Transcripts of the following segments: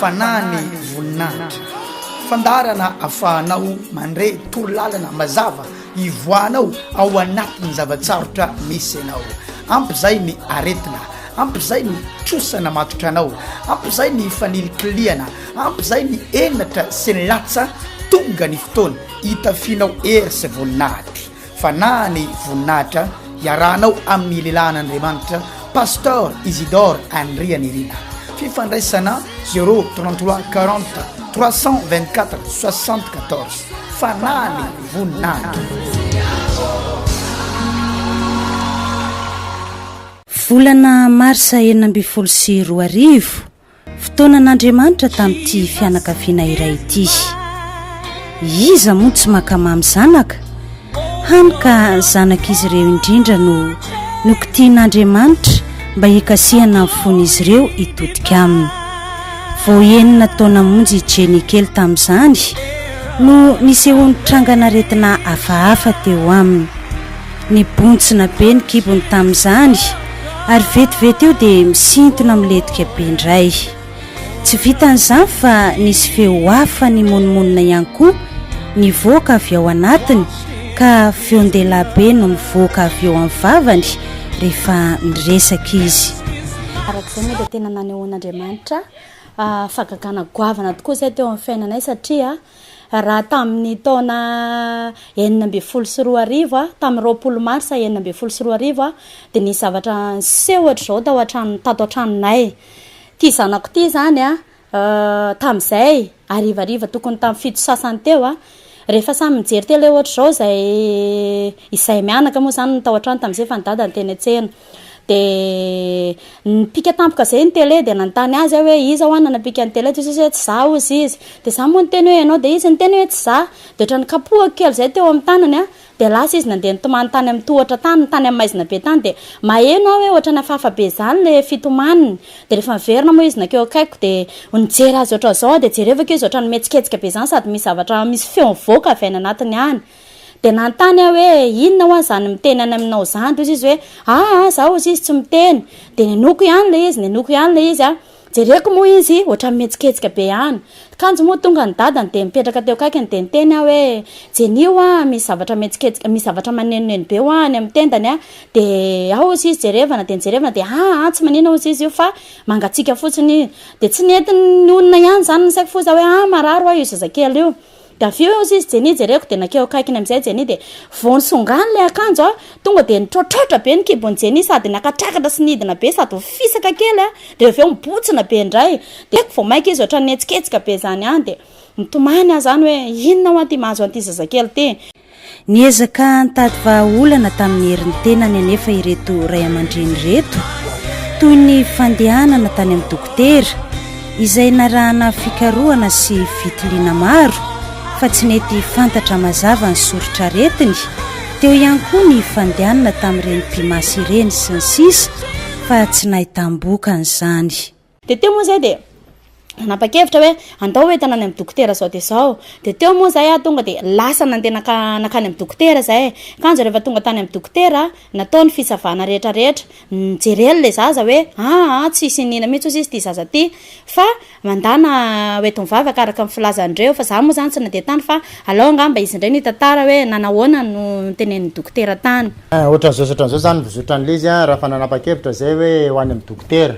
fanany voninahitra fandarana afahanao mandre torolalana mazava ivoanao ao anatin'ny zavatsarotra misy anao ampy zay ny aretina ampy zay ny trosana matotra anao ampy zay ny fanilikiliana ampy zay ny enatra sy ny latsa tonga ny fotoana hitafinao ery sy voninahitra fanany voninahitra iarahanao amin'ny lelan'Andriamanitra Pasteur Isidore Andrianirina fifandraisana 033 40 324 74 fanany voninahitra. Volana marsa 2024 fotoanan'Andriamanitra tamin'ity fianakaviana iray ity. Iza moa tsy makamamy zanaka hanika zanak'izy ireo indrindra no kitian'Andriamanitra mba hikasihana amin'ny fon'izy ireo hitodika aminy. Vao enina taona monjy jeny kely tamin'izany no nisehony trangana retina hafahafa teo aminy. Nibontsina be ny kibony tamin'izany ary vetivety eo dia misintona miletika be indray. Tsy vitan'izany fa nisy feo hafa ny monimonina ihany koa nivoaka avy ao anatiny ka feon-dehilahy no mivoaka avy eo amin'ny vavany rehefa niresaka izy. Arak'izay moa dia tena nanehoan'Andriamanitra fagagana goavana tokoa izay teo amin'ny fiainanay satria raha tamin'ny taona 2024 tamin'ny 20 marsa 2024 dia nisy zavatra niseho ohatr'izao tato an-tranonay. Ty zanako ty zany tamin'izay arivariva tokony tamin'ny fito sasany teo rehefa samy mijery tele ohatr'izao izay mianaka moa zany tao an-trano tamin'izay fa ny dada ny teny an-tsena dia nipika tampoka izay ny tele dia nanontany azy hoe iza ho nanapika ny tele ty izy hoe tsy za ozy izy dia za moa ny teny hoe ianao dia izy ny teny hoe tsy za dia ohatrany kapohako kely izay teo amin'ny tanany dia lasa izy nandeha nitomany tany amin'ny tohatra tany tany amin'ny maizina be tany dia maheno hoe ohatrany hafahafa be zany le fitomaniny dia rehefa miverina moa izy nakeo akaiko dia nijery azy ohatrao zao dia jerevaka izy ohatrany metsiketsika be zany sady misy zavatra misy feo mivoaka avy any anatiny any dia nanontany hoe inona ho zany miteny any aminao zany izy hoe zaho izy tsy miteny dia nenoko ihany le izy jereko moa izy ohatrany metsiketsika be ihany kanjo moa tonga ny dadany dia mipetraka teo kaikiny dia niteny hoe jenio misy zavatra metsiketsika misy zavatra manenoneno be hoany amin'ny tendany dia izy jerevana dia nijerevana dia tsy manina izy io fa mangatsika fotsiny dia tsy nentiny olona ihany zany nisaiko foza hoe mararo io zazakely io da avy eo izy jeny jereko dia nakeo akaikiny amin'izay jeny dia vao nisongany le akanjo tonga dia nitrotrotra be ny kibony jeny sady nakatrakatra sy nidina be sady fisaka kely dia avy eo mibotsina be indray dia vao maika izy ohatrany netsiketsika be zany any dia nitomany zany hoe inona ho anty mahazo anty zazakely ty. Niezaka nitady vahaolana tamin'ny herin'ny tenany anefa ireto ray aman-dreny reto toy ny fandehanana tany amin'ny dokotera izay narahana fikarohana sy fitiliana maro fa tsy nety fantatra mazava ny soritra retiny. Teo ihany koa ny fandehanana tamin'ireny mpimasy ireny sy ny sisa fa tsy nahitam-boka n'izany. Dia teo moa zay dia nanapa-kevitra hoe andao hoe tanany amin'ny dokotera zao dia zao dia teo moa zay tonga dia lasa nandeha nakany amin'ny dokotera zay kanjo rehefa tonga tany amin'ny dokotera natao ny fisavana rehetrarehetra nijerely le zaza hoe tsy isinina mihitsy ozy izy ty zaza ty fa mandana hoe tovavaka araka amin'ny filazan'ireo fa za moa zany tsy nandeha tany fa alao angamba izy indray nitantara hoe nanahoana no tenen'ny dokotera tany. Ohatran'izao zany vozotran'le izy raha fa nanapa-kevitra zay hoe ho any amin'ny dokotera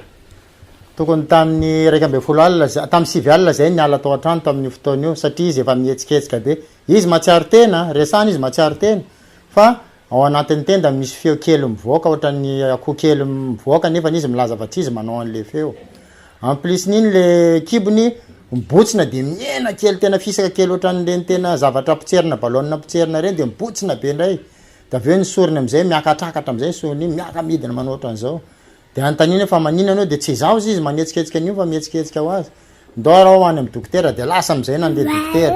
tokony tamin'ny 12 alina tamin'ny 9 alina zay niala tao an-trano tamin'ny fotoana io satria izy efa mihetsiketsika be izy matsiaro tena resana izy matsiaro tena fa ao anatin'ny tenda misy feo kely mivoaka ohatran'ny akoho kely mivoaka nefa izy milaza fa tsy izy manao an'le feo en plus niny le kibony mibotsina dia miena kely tena fisaka kely ohatran'le tena zavatra potserina balonina potserina reny dia mibotsina be indray da avy eo ny soriny amin'izay miakatrakatra amin'izay soriny miaka midina manao ohatran'izao dia antanina fa manina anao dia tsy zao izy manetsiketsika an'io fa mihetsiketsika ho azy ndao raha ho any amin'ny dokotera dia lasa amin'izay nandeha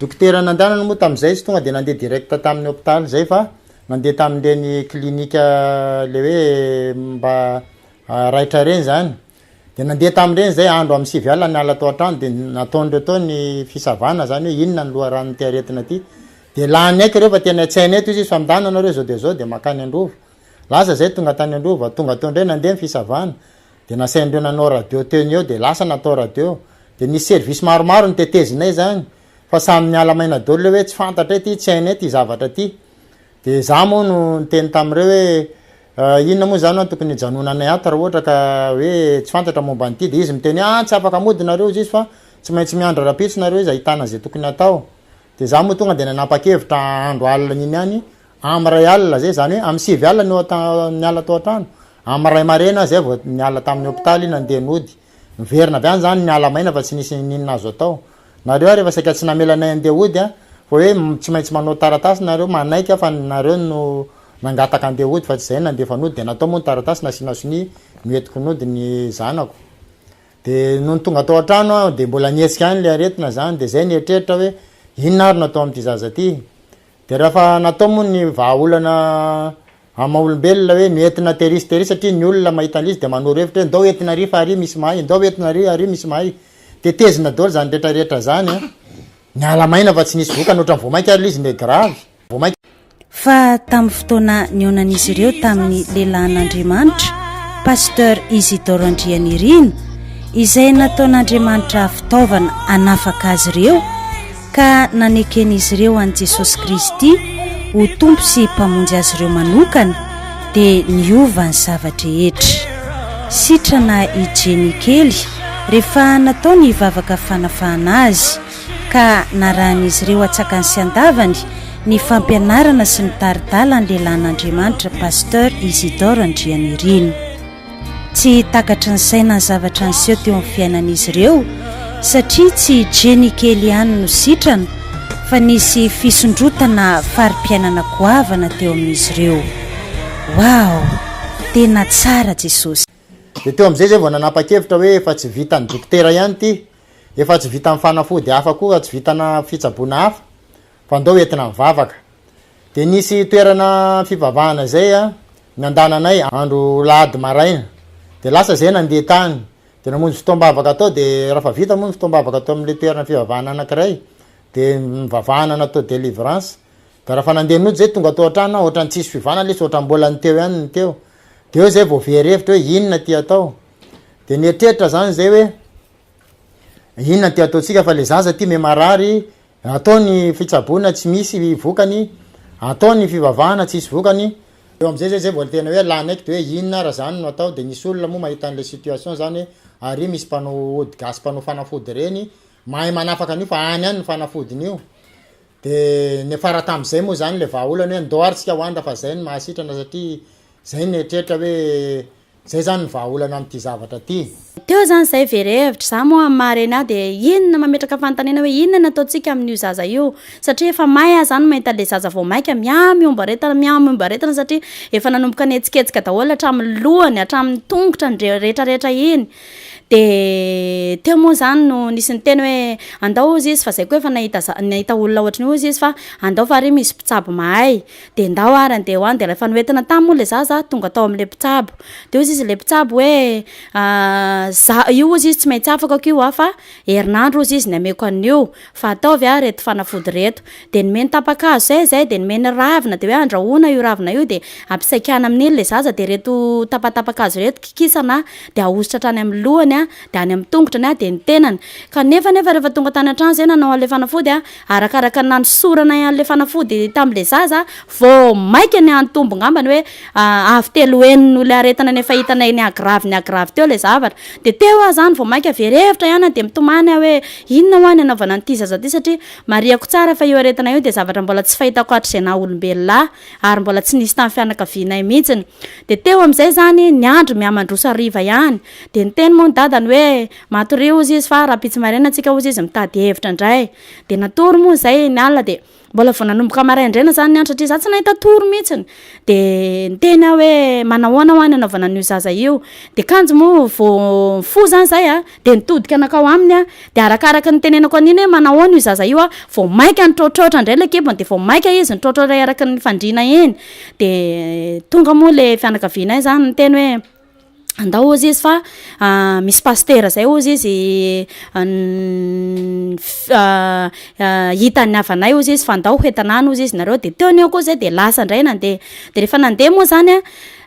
dokotera nandehanana moa tamin'izay izy tonga dia nandeha direct tamin'ny hôpitaly zay fa nandeha tamin'ireny klinika le hoe mba raitra reny zany dia nandeha tamin'ireny zay andro amin'ny 9 alina niala tao an-trano dia nataon'ireo tao ny fisavana zany hoe inona ny loharano ty aretina ty dia lany aiky reo fa tena tsaina eto izy fa midana nareo zao dia makany androvo lasa zay tonga tany androvo tonga tao indray nandeha ny fisavana dia nasain'ireo nanao radio teo ny eo dia lasa natao radio de nisy service maromaro ny tetezinay zany fa samy mialamaina dolo le hoe tsy fantatra ty tsy hainay ty zavatra ty de za moa no niteny tamin'ireo hoe inona moa zany tokony hijanonanay ato raha ohatra ka hoe tsy fantatra momba nyity de izy miteny tsy afaka amodinareo izy fa tsy maintsy miandro rapitsinareo izy ahitana zay tokony atao de za moa tonga de nanapa-kevitra andro alina iny any am'ray alina zay zany hoe amy 7 alina niala tao atrano am'ray marena zay vao niala tamin'ny hôpitaly iny andeha nody miverina avy any zany niala maina fa tsy nisy ninona azo atao nareo rehefa saika tsy namelanay andeha ody fa hoe tsy maintsy manao taratasy nareo manaiky fa nareo no nangataka andeha ody fa tsy zay nandefa nody de natao moa ny taratasy nasinasony mietiko nody ny zanako de noho ny tonga tao atrano de mbola nietsika any le aretina zany de zay nietreritra hoe inona ary natao am'ty zaza ty de rafa natao moa ny vahaolana amaolombelona hoe noentina terisy satria ny olona mahita an'izy de manoro hevitra hoe ndao entina ry fa ary misy mahay ndao entina ry ary misy mahay de tezina daholo zany rehetrarehetra zany nialamaina fa tsy nisy vokany ohatran'ny voamaiky ary izy le grave voamaiky fa tamin'ny fotoana nionan'izy ireo tamin'ny lehilahin'andriamanitra Pasteur Isidore Andrianirina izay nataon'andriamanitra fitaovana anafaka azy ireo ka naneken'izy ireo an' Jesosy Kristy ho tompo sy mpamonjy azy ireo manokana dia niova ny zavatra rehetra sitrana ijeny kely rehefa natao ny vavaka fanafahana azy ka narahan'izy ireo atsakany sy andavany ny fampianarana sy ny taridala ny lehilahin'andriamanitra Pasteur Isidore Andrianirina tsy takatra ny saina ny zavatra niseho teo amin'ny fiainan'izy ireo satria tsy ijeny kely ihany no sitrana fa nisy fisondrotana fari-piainana goavana teo amin'izy ireo wow tena tsara Jesosy de teo am'izay zay vao nanapa-kevitra hoe efa tsy vita ny dokotera ihany ty efa tsy vita ny fanafody hafa koa tsy vitana fitsaboana hafa fa ndao entina mivavaka de nisy toerana fivavahana zay nandananay andro lahady maraina de lasa zay nandeha tany de namonjy fotoam-bavaka atao de raha fa vita moa ny fotoam-bavaka atao amin'le toerana fivavahana anankiray de mivavahana natao délivrance de raha fa nandeha nody zay tonga atao atrano ohatran'ny tsisy fivana lesy ohatran'ny mbola nyteo ihany ny teo de eo zay vao verevitra hoe inona ty atao de nietreritra zany zay hoe inona ty ataotsika fa le zaza ty me marary atao ny fitsaboana tsy misy vokany atao ny fivavahana tsisy vokany eo am'izay zay vao tena hoe lanaiky de hoe inona raha zany no atao de nisy olona moa mahita an'le situation zany ary misy mpanao ody gasy mpanao fanafody reny mahay manafaka an'io fa any any ny fanafodiny io de ny fara tam'izay moa zany le vahaolana hoe ndao ary tsika hoanda fa zay ny mahasitrana satria zay nietreritra hoe zay zany ny vahaolana am'ty zavatra ty teo zany zay verevitra za moa amin'ny marena de inona mametraka fantanena hoe inona nataontsika amin'io zaza io satria efa may ahy zany mahita le zaza vao maika miamombaretana satria efa nanomboka nihetsiketsika daholo hatramin'ny lohany hatramin'ny tongotra ny rehetrarehetra iny de teo moa zany no nisy ny teny hoe andao izy izy fa zay koa efa nahita olona ohatrany io izy izy fa andao fa ary misy mpitsabo mahay de ndao ary andeha hoany de rehefa noentina tamy moa le zaza tonga tao amin'le mpitsabo de ozy izy le mpitsabo hoe io ozy izy tsy maintsy afaka akio fa herinandro ozy izy ny ameko an'io fa ataovy reto fanafody reto de nomeny tapakazo zay de nomeny ravina de hoe andrahoana io ravina io de ampisaikana amin'iny le zaza de reto tapatapakazo reto kikisana de ahositra hatrany amin'ny lohany de any amin'ny tongotrany de ny tenany kanefa rehefa tonga tany an-trano zay nanao an'le fanafody arakaraka nanosorana an'le fanafody tam'le zaza vao maika ny antombo ngambany hoe avy telo eniny aretana nefa hitanay ny agravy teo le zavatra de teo zany vao maika verevitra ihany de mitomany hoe inona hoany anaovana an'ity zaza ty satria mariako tsara fa io aretana io de zavatra mbola tsy fahitako atrizay na olombelona ary mbola tsy nisy tamin'ny fianakavianay mihitsiny de teo am'izay zany ny andro miamandrosa riva ihany de ny teny moa ny dadany hoe matory ozy izy fa raha pitsy marena atsika ozy izy mitady hevitra indray de natory moa zay ny alina de mbola vao nanomboka maraindrena zany ny andro satria za tsy nahita tory mihitsiny de nteny hoe manahoana hoany anaovana an'io zaza io de kanjo moa vao fo zany zay de nitodika anakao aminy de arakaraka ny tenenako an'iny hoe manahoana io zaza io vao maika ny trotrotra indray le kibony de vao maika izy ny trotrotra araky ny fandrina iny de tonga moa le fianakavianay zany ny teny hoe andao ozy izy fa misy pastera zay ozy izy hitany havanay ozy izy fa andao hoentanany ozy izy nareo de teo ny eo koa zay de lasa indray nandeha de rehefa nandeha moa zany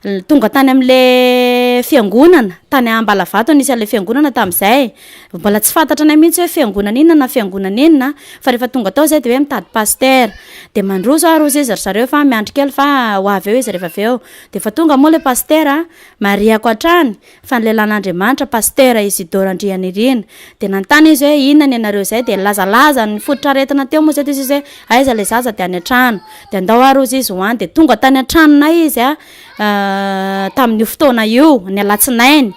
tonga tany am'le fiangonana tany Ambalavato nisy an'le fiangonana tamin'izay mbola tsy fantatra anay mihitsy hoe fiangonana inona na fiangonana inona fa rehefa tonga tao zay de hoe mitady paster de mandroso arozy izy ry zareo fa miandry kely fa ho avy eo izy rehefa avy eo de fa tonga moa le paster mariako atrany fa ny lelan'Andriamanitra Pasteur Isidore Andrianirina de nantany izy hoe inona ny anareo zay de lazalaza ny fototra aretina teo moa zay izy hoe aiza le zaza de any an-trano de andao arozy izy hoany de tonga tany an-tranonay izy tamin'io fotoana io ny alatsinainy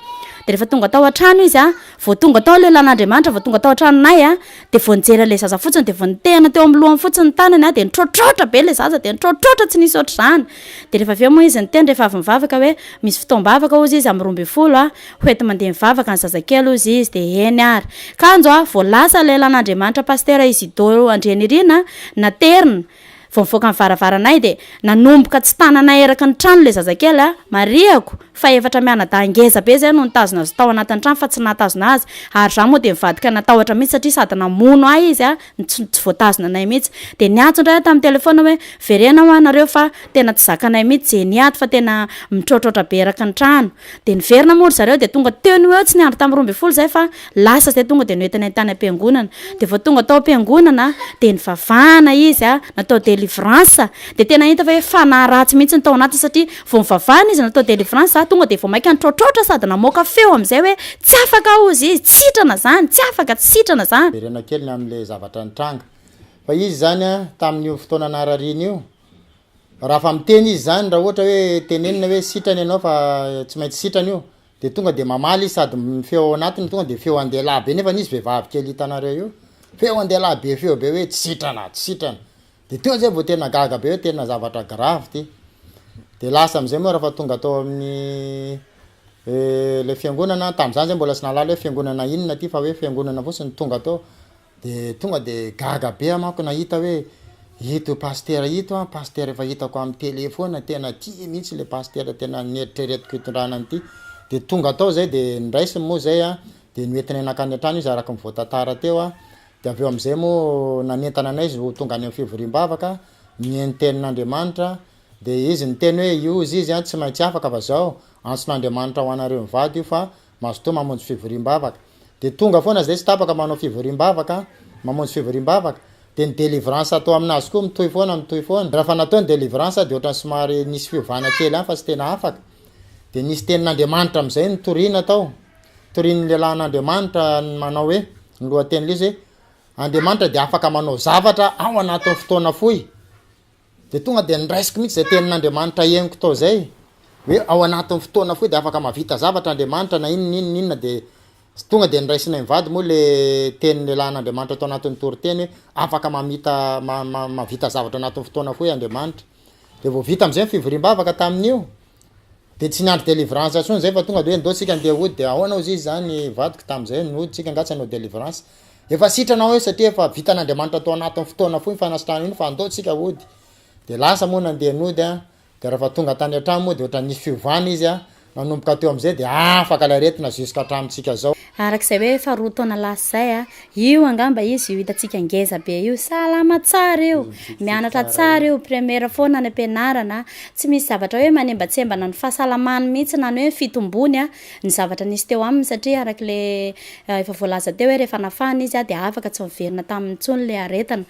de rehefa tonga tao an-trano izy vao tonga tao lelan'Andriamanitra vao tonga tao an-tranonay de vao nijery le zaza fotsiny de vao nitehana teo amin'ny lohany fotsiny tanany de nitrotrotra be le zaza de nitrotrotra tsy nisy ohatr'izany de rehefa avy eo moa izy niteny rehefa avy mivavaka hoe misy fotoam-bavaka ozy izy amin'ny 12 hoety mandeha mivavaka ny zazakely ozy izy de eny ary kanjo vao lasa lelan'Andriamanitra Pasteur Isidore Andrianirina naterina vao mivoaka ny varavaranay de nanomboka tsy tanana eraka ny trano le zazakely mariako fa efatra mianadangeza be zay no nitazona azy tao anatin'ny trano fa tsy natazona azy ary za moa de mivadika natahotra mihitsy satria sady namono ahy izy tsy voatazona anay mihitsy de niatso ndray tamin'ny telefona hoe verena ho anareo fa tena tsy zakanay mihitsy je niato fa tena mitrotrotra be eraka ny trano de niverina moa ry zareo de tonga teo ny hoe tsy niandry tamin'ny 12 zay fa lasa zay tonga de noentina tany am-piangonana de vao tonga tao am-piangonana de nivavahana izy natao délivrance de tena hita fa hoe fanahy ratsy mihitsy ny tao anatiny satria vao mivavahana izy natao délivrance tonga de vao maika nitrotrotra sady namoaka feo am'izay hoe tsy afaka ozy izy tsitrana zany tsy afaka tsy sitrana zany verena kely am'le zavatra nitranga fa izy zany tamin'io fotoana narariny io raha fa miteny izy zany raha ohatra hoe tenenina hoe sitrany ianao fa tsy maintsy sitrany io de tonga de mamaly izy sady feo anatiny tonga de feo andelahy be nefa izy vehivavy kely hitanareo io feo andelahy be feo be hoe tsy sitrana de teo zay vao tena gaga be hoe tena zavatra grave ty de lasa am'izay moa raha fa tonga tao amin'ny le fiangonana tam'izany zay mbola tsy nalala hoe fiangonana inona ty fa hoe fiangonana fotsiny tonga tao de gaga be amako nahita hoe hito paster hito paster efa hitako amin'ny telefona tena tia mihitsy le paster tena nieritreretiko hitondrana an'ity de tonga tao zay de niraisiny moa zay de noentina nakany an-trano izy araka mivoatantara teo de avy eo am'izay moa nanentana anay izy ho tonga any amin'ny fivoriam-bavaka mieny tenin'Andriamanitra de izy niteny hoe iozy izy tsy maintsy afaka fa zao antson'Andriamanitra ho anareo mivady io fa mazotoa mamonjy fivoriam-bavaka de tonga foana zay tsy tapaka manao fivoriam-bavaka mamonjy fivoriam-bavaka de ny délivrance atao aminazy koa mitohy foana raha fa natao ny délivrance de ohatrany somary nisy fiovana kely fa tsy tena afaka de nisy tenin'Andriamanitra am'izay nitorina tao torian'ny lelan'Andriamanitra manao hoe ny lohateny izy hoe Andriamanitra de afaka manao zavatra ao anatin'ny fotoana fohy de tonga de niraisiko mihitsy zay tenin'Andriamanitra eniko tao zay hoe ao anatin'ny fotoana fohy de afaka mavita zavatra Andriamanitra na inona de tonga de niraisinay mivady moa le tenin'ny lelan'Andriamanitra tao anatin'ny toriteny hoe afaka mavita zavatra anatin'ny fotoana fohy Andriamanitra de vao vita am'izay fivoriam-bavaka tamin'io de tsy niandry délivrance tsony zay fa tonga de hoe ndao tsika andeha hody de ahoana ozy izy zany vadiko tam'izay nody tsika angatsy anao délivrance efa sitranao hoe satria efa vitan'Andriamanitra tao anatin'ny fotoana fohy fanasitrana iny fa andao tsika hody de lasa moa nandeha nody de raha fa tonga tany an-trano moa de ohatran nisy fiovana izy nanomboka teo am'izay de afaka laretina jusqu'à hatramintsika zao arak'izay hoe fa roa taona lasa zay io angamba izy io hitantsika ngeza be io salama tsara io mianatra tsara io première foana ny ampianarana tsy misy zavatra hoe manembatsembana ny fahasalamany mihitsy na ny hoe fitombony ny zavatra nisy teo aminy satria arak'le efa voalaza teo hoe rehefa nafana izy de afaka tsy miverina tamin'ny tsony le aretana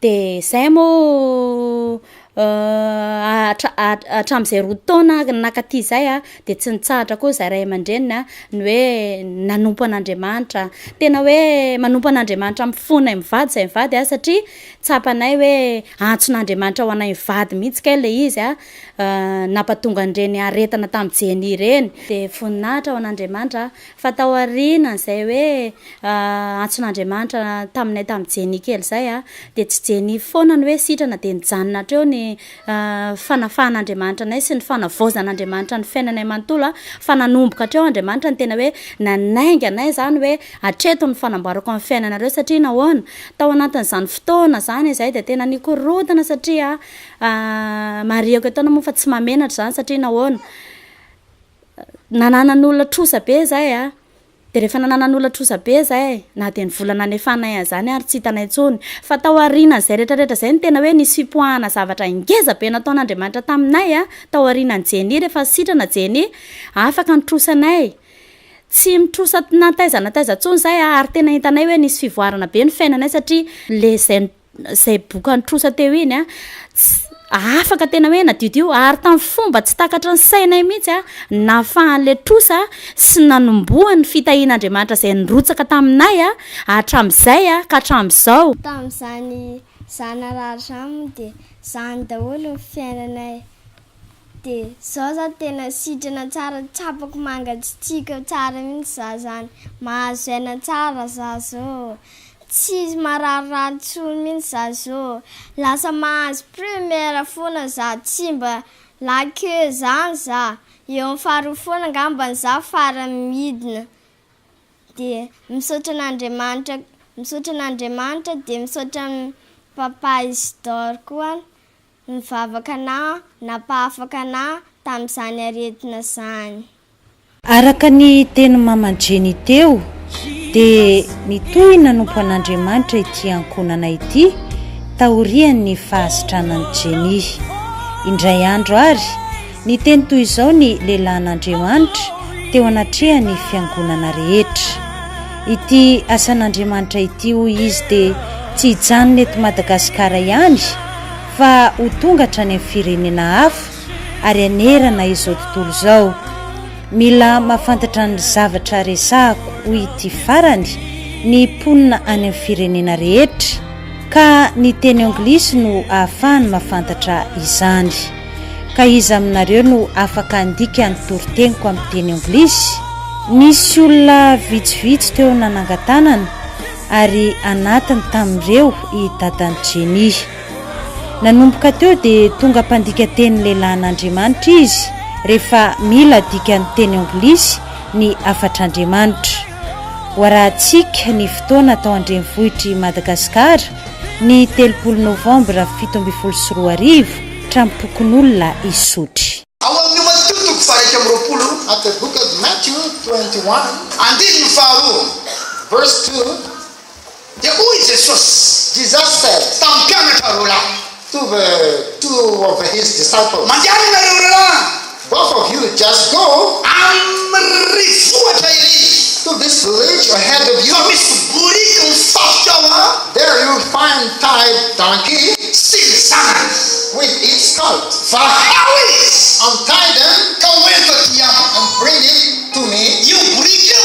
de zay moa atram'izay roa taona nakaty zay de tsy nitsahatra koa zay ray aman-drenina ny hoe nanompo an'Andriamanitra tena hoe manompo an'Andriamanitra mifona mivady zay mivady satria tsapanay hoe antson'Andriamanitra ho anay mivady mihitsy kay le izy nampatonga an'ireny aretana tamin'ny jeny ireny de voninahitra ao an'Andriamanitra fa tao aoriana zay hoe antson'Andriamanitra taminay tamin'ny jeny kely zay de tsy jeny foana ny hoe sitrana de nijanona treo ny fanafahan'Andriamanitra anay sy ny fanavaozan'Andriamanitra ny fiainanay manontolo fa nanomboka treo Andriamanitra ny tena hoe nanainga anay zany hoe atreto ny fanamboarako amin'ny fiainanareo satria nahoana tao anatin'izany fotoana zany izay de tena nikorotana satria mariako ataona moa fa tsy mamenatra zany satria nahoana nananan'olona trosa be zay de rehefa nanan'olatrosa be zay na de ny volana nefanay zany ary tsy hitanay tsony fa tao arinany zay rehetrarehetra zay ny tena hoe nisy fipoahana zavatra ingeza be nataon'Andriamanitra taminay a tao arinany jeny rehefa sitrana jeny afaka nitrosanay tsy mitrosa nataiza tsony zay ary tena hitanay hoe nisy fivoarana be ny fiainanay satria le zay boka nitrosa teo iny afaka tena hoe nadiodio ary tamin'ny fomba tsy takatra ny sainay mihitsy nafahan'le trosa sy nanomboany fitahian'Andriamanitra zay nirotsaka taminay hatram'izay ka hatram'izao tamin'izany zanararatra aminy de zany daholo ny fiainanay de zao za tena sitrana tsara tsapako mangatsitsika tsara mihitsy za zany mahazo aina tsara za zao tsy mararirary tsony mihitsy za zao lasa mahazo première foana za tsy mba lake zany za eo amin'ny faharoa foana ngambany za fara midina de misaotra an'Andriamanitra de misaotra amin'ny Papa Isidore koa nivavaka napahafaka tamin'izany aretina zany. Araka ny teny mamanjeny teo de nitoy nanompo an'Andriamanitra ity ankonana ity taorian'ny fahasitranany jeny. Indray andro ary ny teny toy izao ny lehilahin'Andriamanitra teo anatrehany fiangonana rehetra. Ity asan'Andriamanitra ity hoy izy de tsy hijanona eto Madagasikara ihany fa ho tonga hatrany amin'ny firenena hafa ary anerana izao tontolo izao. Mila mahafantatra ny zavatra resahako hoy ity farany ny ponina any amin'ny firenena rehetra ka ny teny anglisy no ahafahany mahafantatra izany. Ka iza aminareo no afaka andika ny toriteniko amin'ny teny anglisy. Nisy olona vitsivitsy teo nanangatanana ary anatiny tamin'ireo i dadany Jeny. Nanomboka teo dia tonga mpandika teny lehilahin'Andriamanitra izy rehefa mila dika ny teny anglisy ny afatr'Andriamanitra. Hoarahantsika ny fotoana tao andrenivohitry Madagasikara ny 30 novambra 1724 trampokon'olona isotry. Ao amin'ny matotoko faraiky amin'ny roapolo At the book of Matthew 21, andininy faharoa verse 2, dia hoy Jesosy Jesus said tamin'ny mpianatra roa lahy, to the two of his disciples, mandeha nareo roalahy both of you just go amin'ny rivohatra iry to this village ahead of you. fa misy borika mifafotra ao There you will find tied donkey sy ny zanany with its colt. vahao izy Untie them ka hoento aty aho and bring it to me. io borika io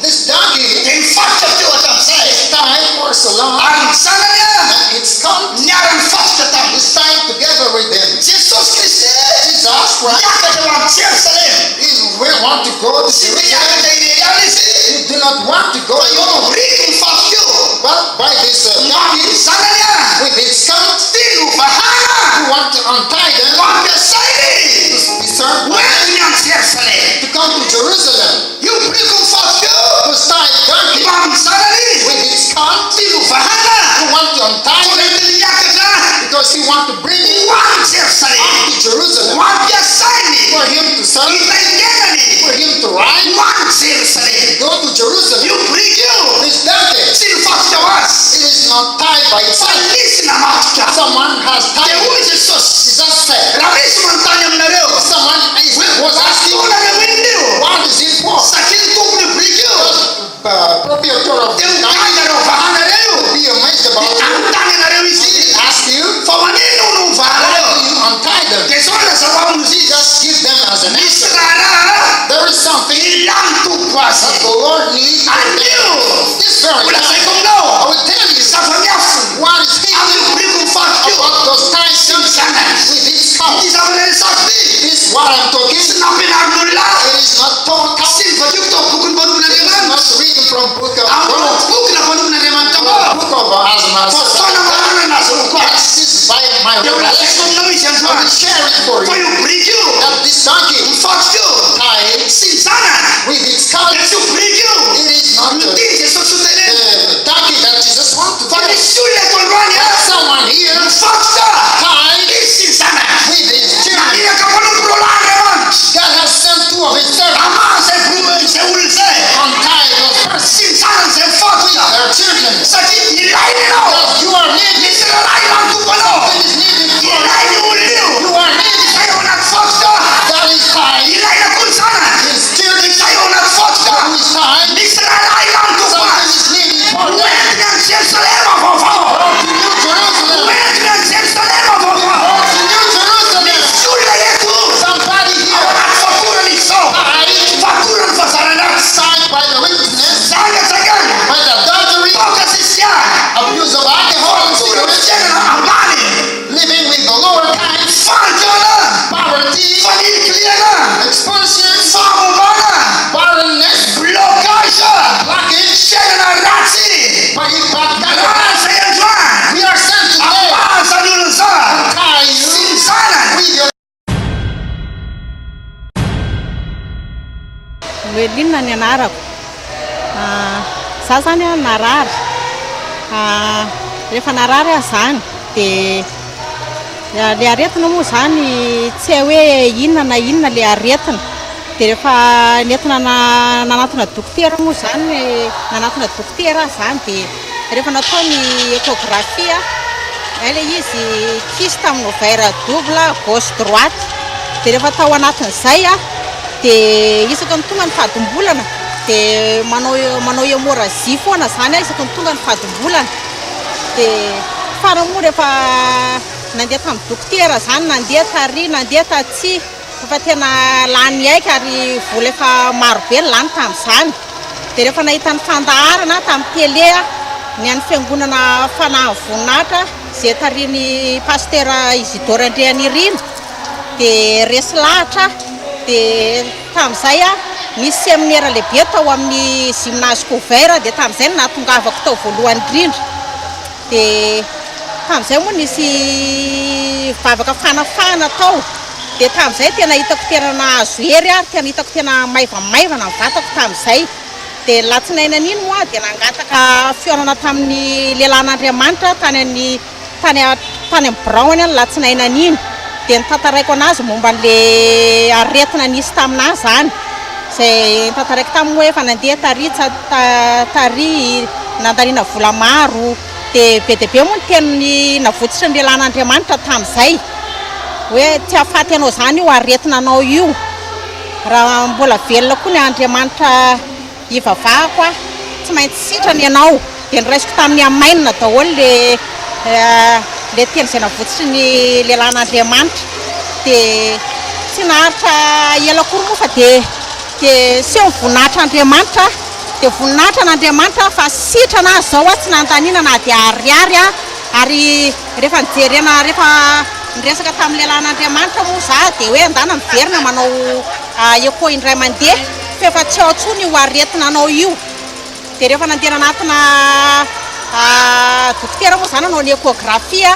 This donkey dia mifafotra teo hatramin'izay tied for so long, ary ny zanany and its colt niara-mifafotra tamin'izay. is tied together with them. Jesosy Kristy Jesus Christ miakatra ho amin'ny Jerusalem is we want to go to sy Jerusalem. miakatra irery any izy You do not want to go fa io alone, borika mifafotra io but by this amin'ny donkey zanany with its colt, telo vahana you want to untie them ho ampiasainy to be served by them hoentiny amin'ny Jerusalem. to come to Jerusalem. io borika mifafotra io Who's tied donkey ho amin'ny zanany with its colt, telo vahana you want to untie ho them entiny miakatra because you want to bring it ho amin'ny Jerusalem to Jerusalem ho ampiasainy for him to serve, hitaingenany for him to ride, ho amin'ny Jerusalem. go to Jerusalem. io borika io This donkey, tsy mifafotra ho azy it is not tied by fa itself. nisy namatotra. Someone has dia tied hoy it. Jesosy Jesus said, raha misy manontany aminareo someone was asking, atona ny winio what is it for? satria ny tompony borika io Proprietor of dia the donkey mitanareo vahanareo be amazed about dia you. anontany anareo izy Ask you, fa manino no how vahanareo do you untie them? dia zao lazao aminy izy Just give them as an misy answer. raha There is something ilany tompo that azy the Lord needs. anio This very time, olazaiko I aminao will tell you zava-miafo what is amin'ny hidden boriko mifafotra io about those tied sy donkeys mizanany with its colt. ity zava-reresako ty This what I'm talking. sy nampianarin'olona It is not talk. sy nivakiako tao bokyny It is manomin'andriamanitra not written from book of amin'ny God, boky na manomin'andriamanitra or ao book of Asman. fa fana manana azoko azy This is by my dia olazaiko revelation. aminao izy I will androany share it for fa you. io borika io That this donkey mifafotra io tied sy ny zanany with its colt. dia tsy ho borika io It is not no ty Jesosy ho teneny the donkey that Jesus wants to fa tell. misy olona eto androany Someone here mifafotra tied izy sy ny zanany with his children. naniraka manompo rola andriamanitra God has sent two of his servants amaha zay olona zay untie those Andrianirina ny anarako. Za zany narary. Rehefa narary zany dia le aretina moa zany tsy hay hoe inona na inona le aretina. Dia rehefa nentina nanatona dokotera moa zany nanatona dokotera zany dia rehefa natao ny échographie le izy kyste amin'ny ovaire double gauche droite. Dia rehefa tao anatin'izay dia isaka ny tonga ny fadimbolana dia manao hémorragie foana zany isaka ny tonga ny fadimbolana. Dia farany moa rehefa nandeha tamin'ny dokotera zany nandeha tary nandeha tatsy fa tena lany aika ary vola efa maro be lany tamin'izany. Dia rehefa nahita ny fandaharana tamin'ny télé ny an'ny fiangonana fanahy voninahitra izay tariny Pasteur Isidore Andrianirina dia resy lahatra. Dia tamin'izay nisy séminaire lehibe tao amin'ny gymnase ovaire dia tamin'izay nahatongavako tao voalohany indrindra. Dia tamin'izay moa nisy vavaka fanafana tao. Dia tamin'izay tena hitako tena nahazo hery tena hitako tena maivamaivana ny vatako tamin'izay. Dia latsinainany iny moa dia nangataka fiorana tamin'ny lehilahin'Andriamanitra tany amin'ny Braony ny latsinainany iny. Dia nitantaraiko anazy momba an'le aretina nisy taminahy zany. Izay nitantaraiko tamin'ny hoe efa nandeha tary nandaniana vola maro. Dia be dia be moa ny teniny navotsitra ny lehilahin'Andriamanitra tamin'izay hoe tsy hahafaty anao zany io aretina anao io. Raha mbola velona koa ny Andriamanitra ivavahako tsy maintsy sitrany ianao. Dia niraisiko tamin'ny amainina daholo le teny izay navotsitry ny lehilahin'Andriamanitra. Dia tsy naharitra ela kory moa fa dia seho voninahitra Andriamanitra. Dia voninahitra n'Andriamanitra fa sitrana zao tsy nandaniana na dia ariary ary rehefa nijerena rehefa niresaka tamin'ny lehilahin'Andriamanitra moa za dia hoe andana miverina manao écho indray mandeha fa efa tsy ao intsony io aretina anao io. Dia rehefa nandeha nanatina dokotera moa zany anao ny échographie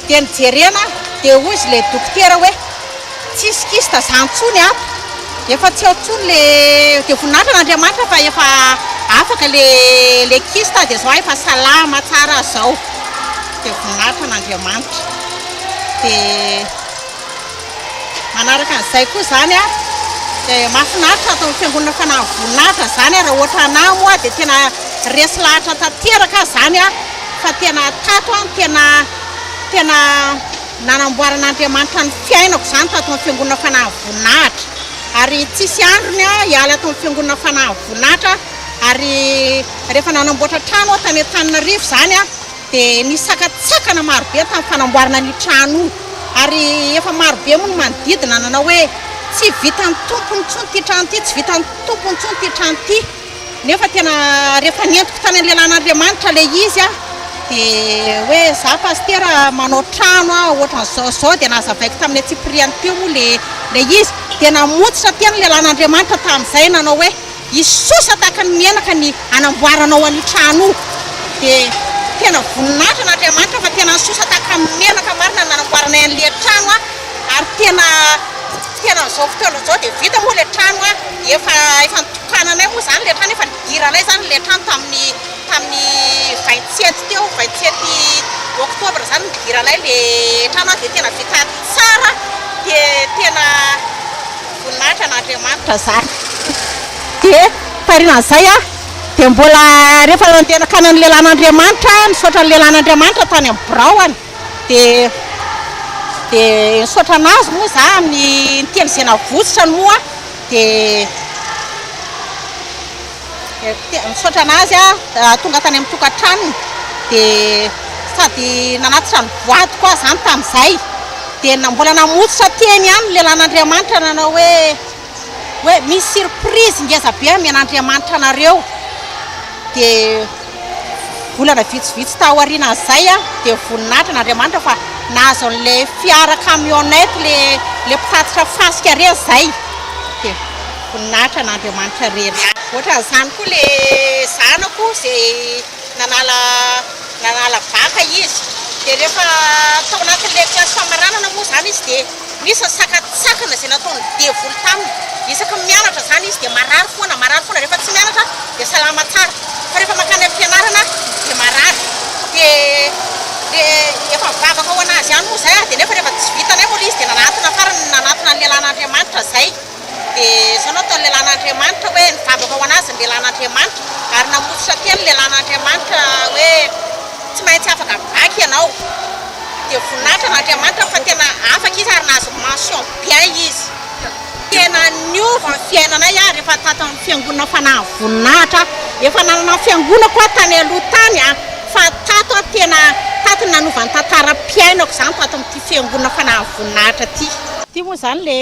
dia nijerena dia hoy izy le dokotera hoe tsisy kyste zany intsony efa tsy ao intsony dia voninahitra n'Andriamanitra fa efa afaka le kyste dia zao efa salama tsara zao. Dia voninahitra n'Andriamanitra. Dia manaraka an'izay koa zany dia mahafinaritra atao amin'ny fiangonana fanahy voninahitra zany raha ohatra anahy moa dia tena resy lahatra tanteraka zany fa tena tato tena nanamboaran'Andriamanitra ny fiainako zany tato amin'ny fiangonana fanahy voninahitra. Ary tsisy androny hiala ato amin'ny fiangonana fanahy voninahitra. Ary rehefa nanamboatra trano tany Antananarivo zany dia nisakatsakana maro be tamin'ny fanamboarana ny trano io. Ary efa maro be moa no manodidina nanao hoe tsy vitan'ny tompony intsony ty trano ty, tsy vitan'ny tompony intsony ty trano ty. Nefa tena rehefa nentiko tany amin'ny lehilahin'Andriamanitra le izy dia hoe za Pasteur manao trano ohatran'izao dia nazavaiko tamin'ny Tsipriany teo moa le izy dia namotsitra tena ny lehilahin'Andriamanitra tamin'izay nanao hoe isosa tahaka ny menaka ny anamboaranao an'io trano io. Dia tena voninahitra n'Andriamanitra fa tena nisosa tahaka ny menaka marina nanamboarana an'le trano ary tena izao fotoana izao dia vita moa le trano efa nitokananay moa zany le trano efa nidiranay zany le trano tamin'ny 27 teo 27 oktobra zany nidiranay le trano dia tena vita tsara dia tena voninahitra n'Andriamanitra zany. Dia tarinan'izay dia mbola rehefa nandeha nakany ny lehilahin'Andriamanitra nisaotra ny lehilahin'Andriamanitra tany amin'ny Braony dia nisaotra anazy moa za amin'ny teny izay navotsitra moa dia nisaotra anazy tonga tany amin'ny tokantranony dia sady nanatitra ny boaty koa zany tamin'izay dia mbola namotsitra teny ihany ny lehilahin'Andriamanitra nanao hoe misy surprise ngeza be amen'Andriamanitra anareo. Dia volana vitsivitsy tao aorianan'izay dia voninahitra n'Andriamanitra fa nahazo an'ilay fiara camionnette le mpitatitra fasika reny zay. Dia voninahitra n'Andriamanitra reny. Ohatran'izany koa le zanako izay nanala baka izy dia rehefa tao anatin'ilay kilasy famaranana moa zany izy dia misy sakatsakana zay nataony devoly taminy isaka mianatra zany izy dia marary foana rehefa tsy mianatra dia salama tsara fa rehefa makany amin'ny fianarana dia marary dia efa vavaka ho anazy ihany moa zay dia nefa rehefa tsy vitanay moa izy dia nanatona farany nanatona ny lelan'Andriamanitra zay dia sanao taony lelan'Andriamanitra hoe nivavaka ho anazy ny lelan'Andriamanitra ary namosotra teny lelan'Andriamanitra hoe tsy maintsy afaka vaky ianao dia voninahitra n'Andriamanitra fa tena afaka izy ary nahazo mention bien izy tena niova ny fiainanay ary rehefa tato amin'ny fiangonana fanahy voninahitra efa nanana fiangonana koa tany aloha tany fa tato tena tato nanova ny tantaram-piainako zany tato amin'ity fiangonana fanahy voninahitra ty moa zany le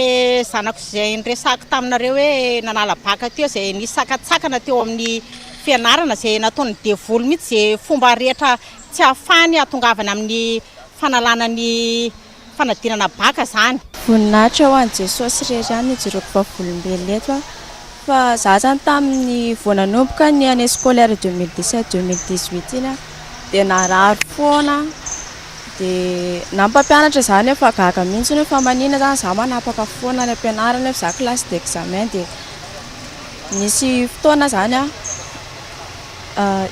zanako izay niresahako taminareo hoe nanala baka teo izay nisakatsakana teo amin'ny fianarana izay nataony devoly mihitsy izay fomba rehetra tsy ahafahany atongavana amin'ny fanalana ny fanadinana baka zany. Voninahitra ho an'i Jesosy irery ihany nijereko vavolombelona eto fa za zany tamin'ny voananomboka ny année scolaire 2017-2018 iny dia narary foana dia nampampianatra zany efa gaga mihitsy ny fa manina zany za manapaka foana ny ampianarana efa za classe d'examen dia nisy fotoana zany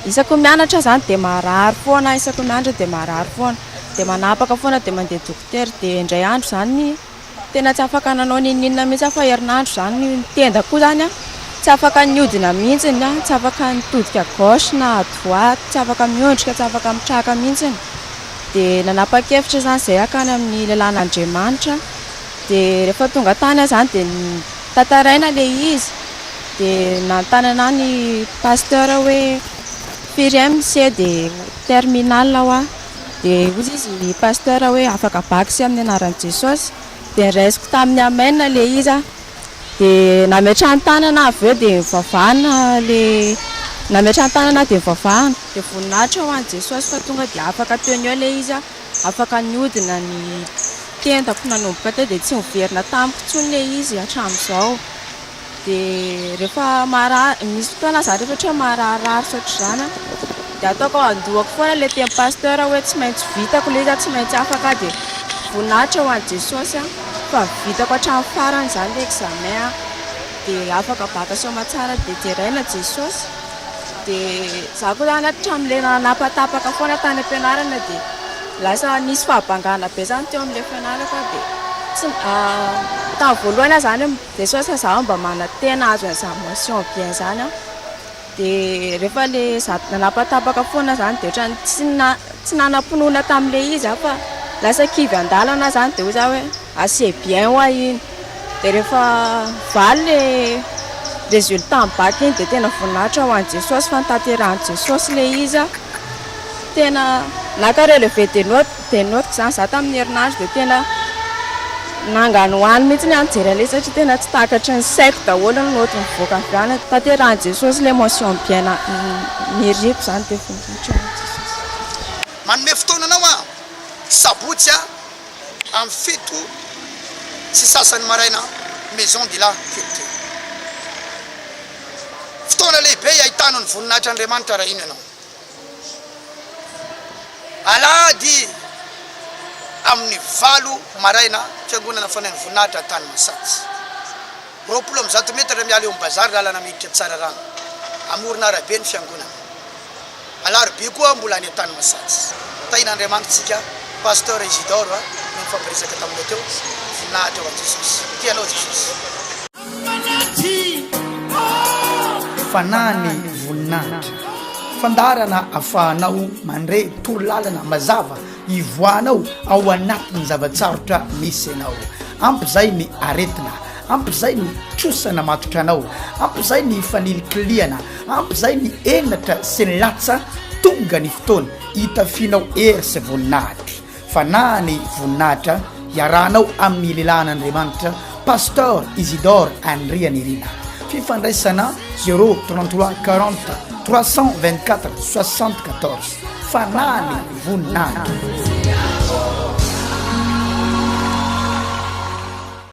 isako mianatra zany dia marary foana isako mianatra dia marary foana dia manapaka foana dia mandeha dokotera dia indray andro zany tena tsy afaka nanao ninina mihitsy fa herinandro zany nitenda koa zany tsy afaka niodina mihitsy tsy afaka nitodika gauche na droite tsy afaka miondrika tsy afaka mitraka mihitsy dia nanapa-kevitra zany zay akany amin'ny lelan'Andriamanitra dia rehefa tonga tany zany dia tantaraina le izy dia nantanana ny pasteur hoe firy MC dia terminal hoa dia ozy izy pasteur hoe afaka baky sy amin'ny anaran'i Jesosy dia raisiko tamin'ny amena le izy dia nametrahany tanana avy eo dia mivavahana nametrahany tanana dia mivavahana dia voninahitra ho an'i Jesosy fa tonga dia afaka teony eo le izy afaka niodina ny tentako nanomboka teo dia tsy miverina tamiko intsony le izy hatramin'izao dia rehefa misy fotoana za rehefa ohatra mararirary sotr'izany dia ataoko andohako foana le teny pasteur hoe tsy maintsy vitako le izy tsy maintsy afaka dia voninahitra ho an'i Jesosy fa vitako hatramin'ny farany zany le examen dia afaka baka soma tsara dia jeraina Jesosy dia za koa zany hatramin'le nanapatapaka foana tany ampianarana dia lasa nisy fahabangana be zany teo amin'le fianarako dia tamin'ny voalohany zany Jesosy za mba manatena azo an'izany mention bien zany dia rehefa le nanapatapaka foana zany dia ohatrany tsy nanam-pinoana tamin'le izy fa lasa kivy andalana zany dia oza hoe assez bien hoa iny dia rehefa valy le résultat ny bac iny dia tena voninahitra ho an'i Jesosy fa nitanterahany Jesosy le izy tena naka relevé des notes zany za tamin'ny herinandro dia tena nangany hoany mihitsy ny anjery le satria tena tsy takatry ny saiko daholo ny noty mivoaka avy any tanterahany Jesosy le mention bien niriko zany dia voninahitra ho an'i Jesosy. Manome fotoana anao sabotsy amin'ny fito sy sasany maraina maison de la culture fotoana lehibe ahitana ny voninahitra Andriamanitra raha ino ianao alady amin'ny 8 maraina fiangonana fanainy voninahitra tany Masatsy 20 metra miala eo ambazary lalana miditra tsara rano amorona arabe ny fiangonana alarobia koa mbola any tany Masatsy tahin'Andriamanitra tsika Pasteur Isidore no fampiresaka taminao teo voninahitra ho an'i Jesosy tianao Jesosy fanany voninahitra fandarana afahanao mandre torolalana mazava ivoanao ao anatin'ny zavatsarotra misy ianao ampy zay ny aretina ampy zay ny trosana matotra anao ampy zay ny fanilikiliana ampy zay ny enatra sy ny latsa tonga ny fotoana hitafianao ery sy voninahitra fanany voninahitra iarahanao amin'ny lelan'Andriamanitra Pasteur Isidore Andrianirina fifandraisana 033 40 324 74 fanany voninahitra